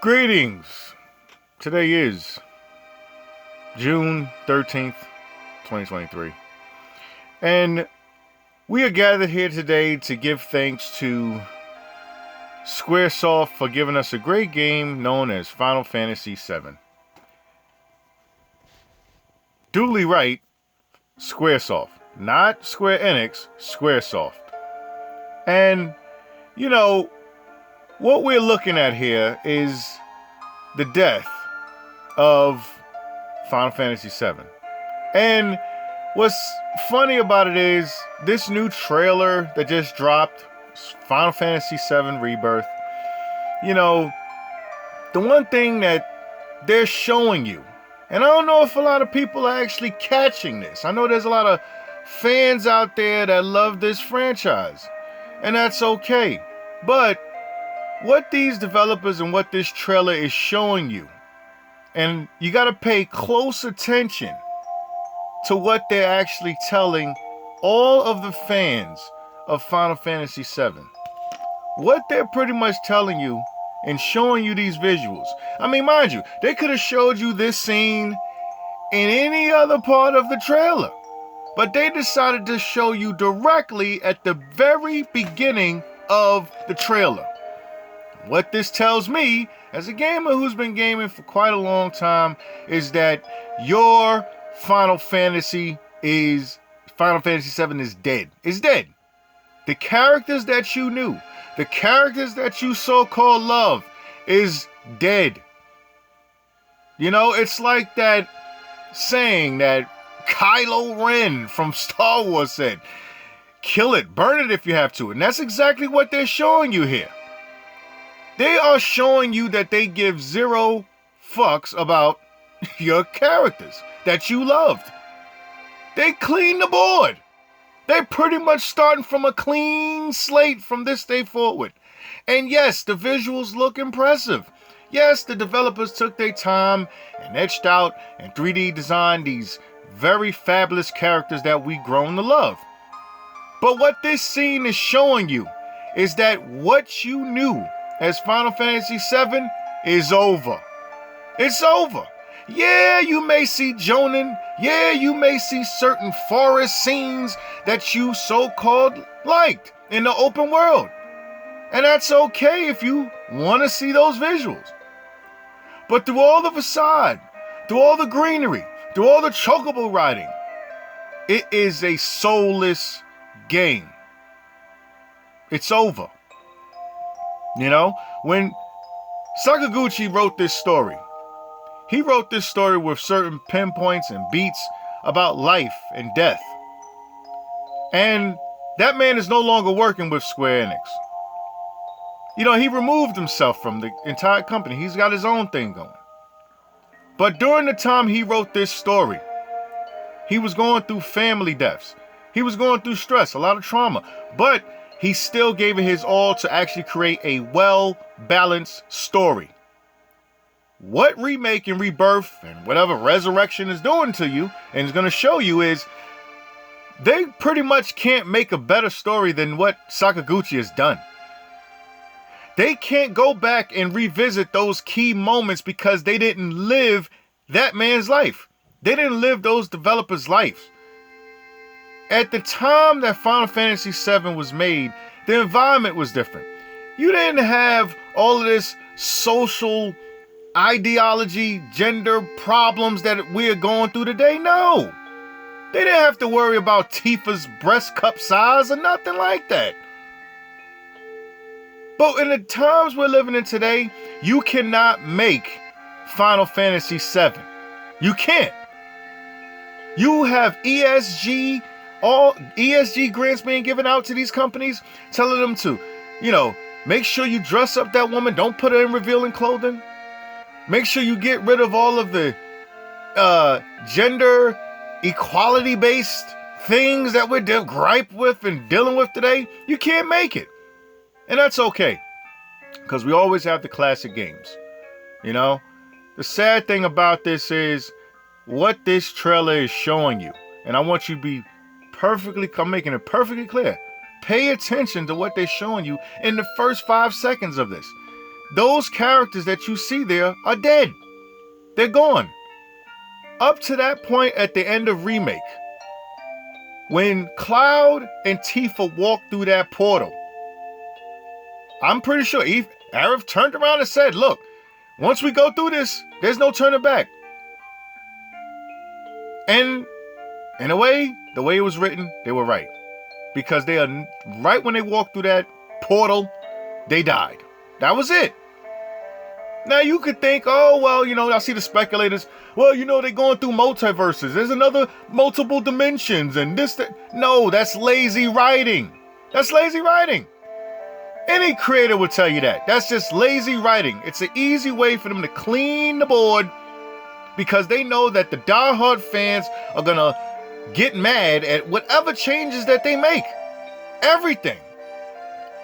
Greetings. Today is June 13th, 2023. And we are gathered here today to give thanks to Squaresoft for giving us a great game known as Final Fantasy VII. Duly right, Squaresoft. Not Square Enix, Squaresoft. And, you know, what we're looking at here is the death of Final Fantasy VII. And what's funny about it is this new trailer that just dropped, Final Fantasy VII Rebirth, you know, the one thing that they're showing you, and I don't know if a lot of people are actually catching this. I know there's a lot of fans out there that love this franchise, and that's okay. But what these developers and what this trailer is showing you, and you got to pay close attention to what they're actually telling all of the fans of Final Fantasy VII. What they're pretty much telling you and showing you these visuals. I mean, mind you, they could have showed you this scene in any other part of the trailer, but they decided to show you directly at the very beginning of the trailer. What this tells me, as a gamer who's been gaming for quite a long time, is that your Final Fantasy VII is dead. It's dead. The characters that you knew, the characters that you so-called love, is dead. You know, it's like that saying that Kylo Ren from Star Wars said, kill it, burn it if you have to. And that's exactly what they're showing you here. They are showing you that they give zero fucks about your characters that you loved. They clean the board. They're pretty much starting from a clean slate from this day forward. And yes, the visuals look impressive. Yes, the developers took their time and etched out and 3D designed these very fabulous characters that we've grown to love. But what this scene is showing you is that what you knew as Final Fantasy VII is over. It's over. Yeah, you may see Jonin. Yeah, you may see certain forest scenes that you so-called liked in the open world. And that's okay if you want to see those visuals. But through all the facade, through all the greenery, through all the chocobo riding, it is a soulless game. It's over. You know, when Sakaguchi wrote this story, he wrote this story with certain pinpoints and beats about life and death. And that man is no longer working with Square Enix. You know, he removed himself from the entire company. He's got his own thing going. But during the time he wrote this story, he was going through family deaths. He was going through stress, a lot of trauma. But he still gave it his all to actually create a well-balanced story. What Remake and Rebirth and whatever Resurrection is doing to you and is going to show you is they pretty much can't make a better story than what Sakaguchi has done. They can't go back and revisit those key moments because they didn't live that man's life. They didn't live those developers' lives. At the time that Final Fantasy VII was made, the environment was different. You didn't have all of this social ideology, gender problems that we're going through today. No. They didn't have to worry about Tifa's breast cup size or nothing like that. But in the times we're living in today, you cannot make Final Fantasy VII. You can't. You have all ESG grants being given out to these companies, telling them to, you know, make sure you dress up that woman. Don't put her in revealing clothing. Make sure you get rid of all of the gender equality-based things that we're gripe with and dealing with today. You can't make it. And that's okay. Because we always have the classic games. You know? The sad thing about this is what this trailer is showing you. And I want you to be I'm making it perfectly clear. Pay attention to what they're showing you in the first 5 seconds of this. those characters that you see there are dead. They're gone. Up to that point at the end of Remake, when Cloud and Tifa walked through that portal, I'm pretty sure R.I.P turned around and said, look, once we go through this, there's no turning back. And in a way, the way it was written, they were right. Because they are right when they walked through that portal, they died. That was it. Now you could think, oh, well, I see the speculators. Well, they're going through multiverses. There's another multiple dimensions and this, that. No, that's lazy writing. That's lazy writing. Any creator would tell you that. That's just lazy writing. It's an easy way for them to clean the board because they know that the diehard fans are going to get mad at whatever changes that they make. Everything.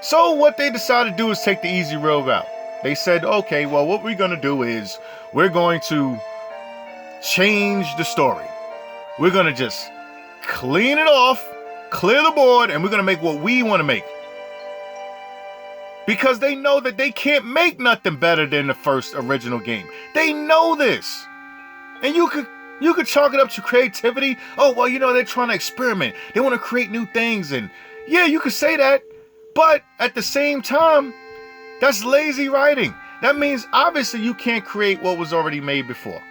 So what they decided to do is take the easy road out. They said, okay, well, what we're going to do is we're going to change the story. We're going to just clean it off, clear the board, and we're going to make what we want to make. Because they know that they can't make nothing better than the first original game. They know this. And you could chalk it up to creativity. Oh, well, they're trying to experiment. They want to create new things. And yeah, you could say that. But at the same time, that's lazy writing. That means obviously you can't create what was already made before.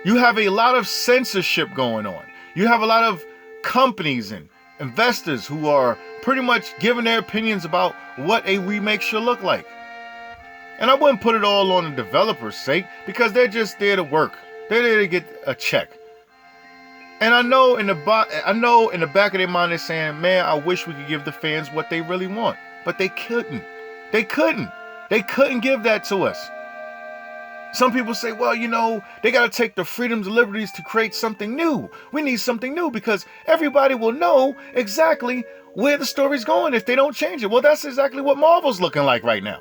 You have a lot of censorship going on. You have a lot of companies and investors who are pretty much giving their opinions about what a remake should look like. And I wouldn't put it all on the developer's sake because they're just there to work. They're there to get a check. And I know in the back of their mind they're saying, man, I wish we could give the fans what they really want. But they couldn't. They couldn't give that to us. Some people say, well, they got to take the freedoms and liberties to create something new. We need something new because everybody will know exactly where the story's going if they don't change it. Well, that's exactly what Marvel's looking like right now.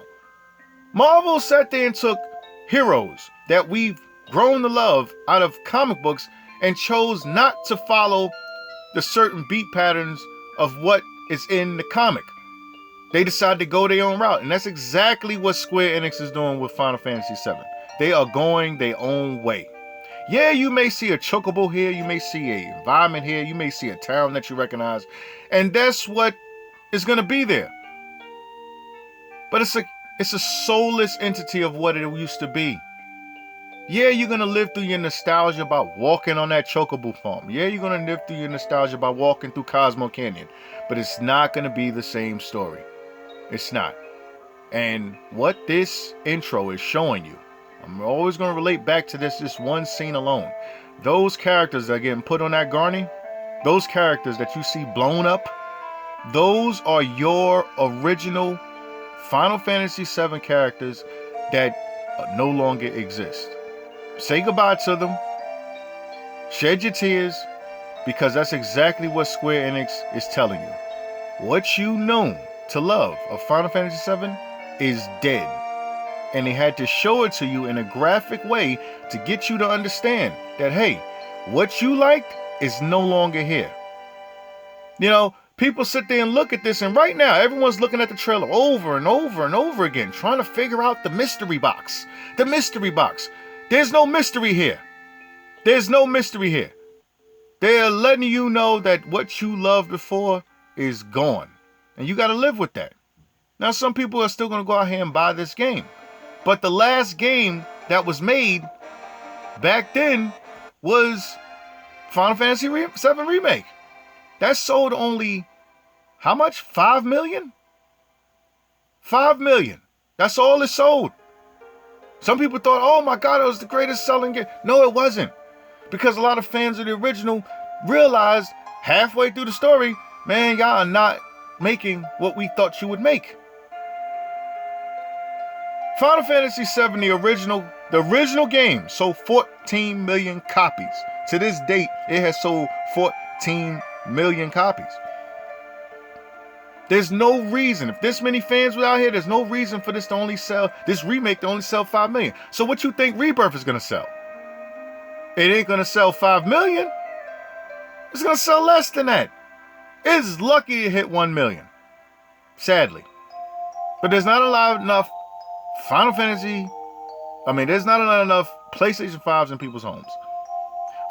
Marvel sat there and took heroes that we've grown to love out of comic books and chose not to follow the certain beat patterns of what is in the comic. They decided to go their own route. And that's exactly what Square Enix is doing with Final Fantasy VII. They are going their own way. Yeah, you may see a chocobo here. You may see an environment here. You may see a town that you recognize. And that's what is going to be there. But it's a soulless entity of what it used to be. Yeah, you're going to live through your nostalgia about walking on that chocobo farm. Yeah, you're going to live through your nostalgia about walking through Cosmo Canyon. But it's not going to be the same story. It's not. And what this intro is showing you, I'm always going to relate back to this one scene alone. Those characters that are getting put on that gurney, those characters that you see blown up, those are your original Final Fantasy VII characters that no longer exist. Say goodbye to them. Shed your tears, because that's exactly what Square Enix is telling you. What you know to love of Final Fantasy VII is dead. And they had to show it to you in a graphic way to get you to understand that, hey, what you liked is no longer here. People sit there and look at this, and right now, everyone's looking at the trailer over and over and over again, trying to figure out the mystery box. The mystery box. There's no mystery here. There's no mystery here. They're letting you know that what you loved before is gone. And you got to live with that. Now, some people are still going to go out here and buy this game. But the last game that was made back then was Final Fantasy VII Remake. That sold only, how much? 5 million? 5 million. That's all it sold. Some people thought, oh my God, it was the greatest selling game. No, it wasn't. Because a lot of fans of the original realized halfway through the story, man, y'all are not making what we thought you would make. Final Fantasy VII, the original game, sold 14 million copies. To this date, it has sold 14 million copies. There's no reason, if this many fans were out here, there's no reason for this remake to only sell 5 million. So what you think Rebirth is going to sell? It ain't going to sell 5 million. It's going to sell less than that. It's lucky to hit 1 million. Sadly. But there's not enough Final Fantasy, I mean, there's not enough PlayStation 5s in people's homes.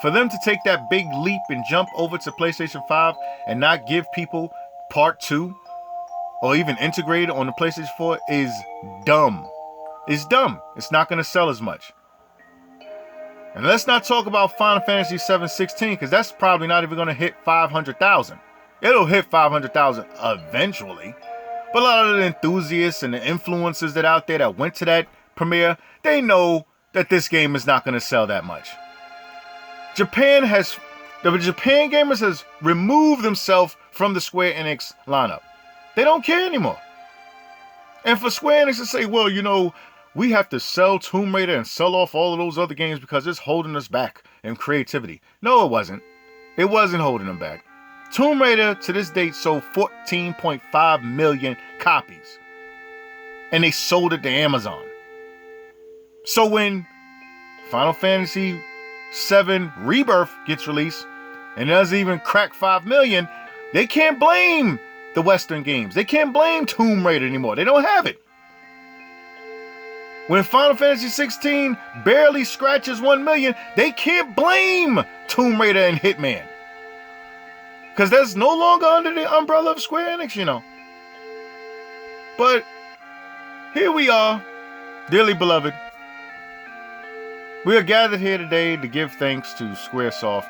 For them to take that big leap and jump over to PlayStation 5 and not give people part 2 or even integrate it on the PlayStation 4 is dumb. It's dumb. It's not going to sell as much. And let's not talk about Final Fantasy VII 16, because that's probably not even going to hit 500,000. It'll hit 500,000 eventually. But a lot of the enthusiasts and the influencers that out there that went to that premiere, they know that this game is not going to sell that much. The Japan gamers has removed themselves from the Square Enix lineup. They don't care anymore. And for Square Enix to say, well, you know, we have to sell Tomb Raider and sell off all of those other games because it's holding us back in creativity. No, it wasn't. It wasn't holding them back. Tomb Raider, to this date, sold 14.5 million copies. And they sold it to Amazon. So when Final Fantasy VII Rebirth gets released and doesn't even crack 5 million, they can't blame the Western games. They can't blame Tomb Raider anymore. They don't have it. When Final Fantasy 16 barely scratches 1 million, they can't blame Tomb Raider and Hitman. Because that's no longer under the umbrella of Square Enix, you know. But here we are, dearly beloved. We are gathered here today to give thanks to Squaresoft,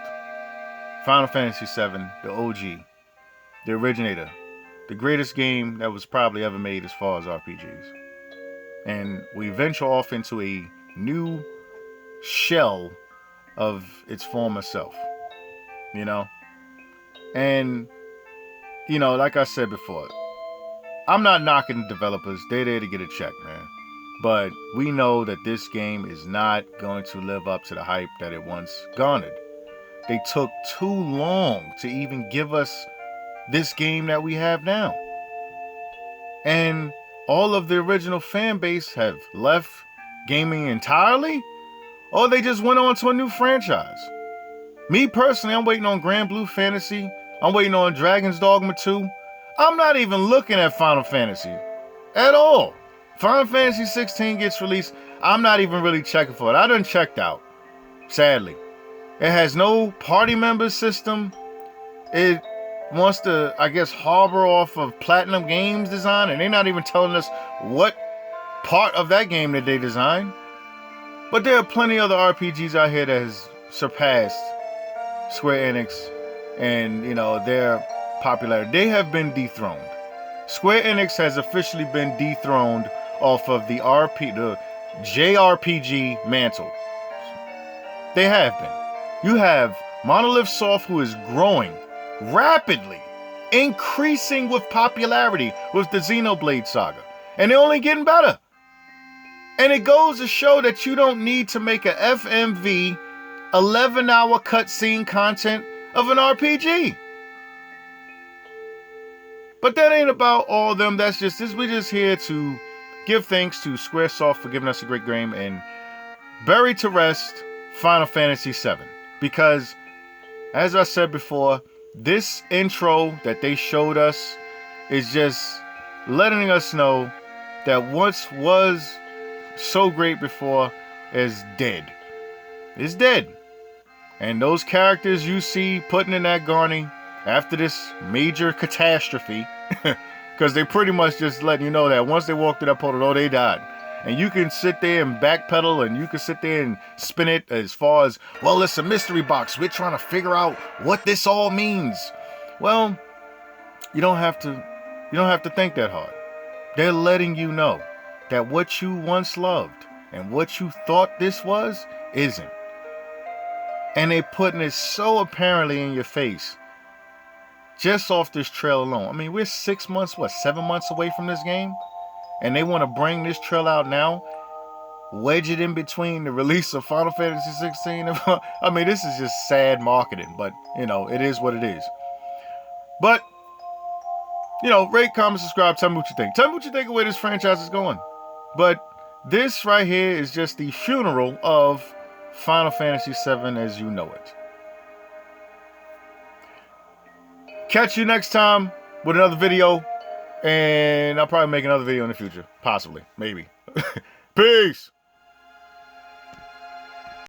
Final Fantasy VII, the OG, the originator, the greatest game that was probably ever made as far as RPGs. And we venture off into a new shell of its former self, you know? And, you know, like I said before, I'm not knocking the developers. They're there to get a check, man. But we know that this game is not going to live up to the hype that it once garnered. They took too long to even give us this game that we have now. And all of the original fan base have left gaming entirely, or they just went on to a new franchise. Me personally, I'm waiting on Grand Blue Fantasy. I'm waiting on Dragon's Dogma 2. I'm not even looking at Final Fantasy at all. Final Fantasy 16 gets released. I'm not even really checking for it. I done checked out, sadly. It has no party member system. It wants to, I guess, harbor off of Platinum Games design, and they're not even telling us what part of that game that they designed. But there are plenty of other RPGs out here that has surpassed Square Enix and, you know, their popularity. They have been dethroned. Square Enix has officially been dethroned off of the JRPG mantle. They have been. You have Monolith Soft, who is growing rapidly, increasing with popularity with the Xenoblade Saga. And they're only getting better. And it goes to show that you don't need to make a FMV 11-hour cutscene content of an RPG. But that ain't about all of them. That's just this. We're just here to give thanks to Squaresoft for giving us a great game and bury to rest Final Fantasy VII. Because, as I said before, this intro that they showed us is just letting us know that what was so great before is dead. It's dead. And those characters you see putting in that Garni after this major catastrophe, because they pretty much just letting you know that once they walked through that portal, oh, they died. And you can sit there and backpedal, and you can sit there and spin it as far as, well, it's a mystery box. We're trying to figure out what this all means. Well, you don't have to think that hard. They're letting you know that what you once loved and what you thought this was isn't. And they're putting it so apparently in your face just off this trail alone. I mean, we're 7 months away from this game? And they want to bring this trail out now, wedge it in between the release of Final Fantasy 16. I mean, this is just sad marketing, but, you know, it is what it is. But, you know, rate, comment, subscribe, tell me what you think. Tell me what you think of where this franchise is going. But this right here is just the funeral of Final Fantasy VII as you know it. Catch you next time with another video. And I'll probably make another video in the future. Possibly. Maybe. Peace!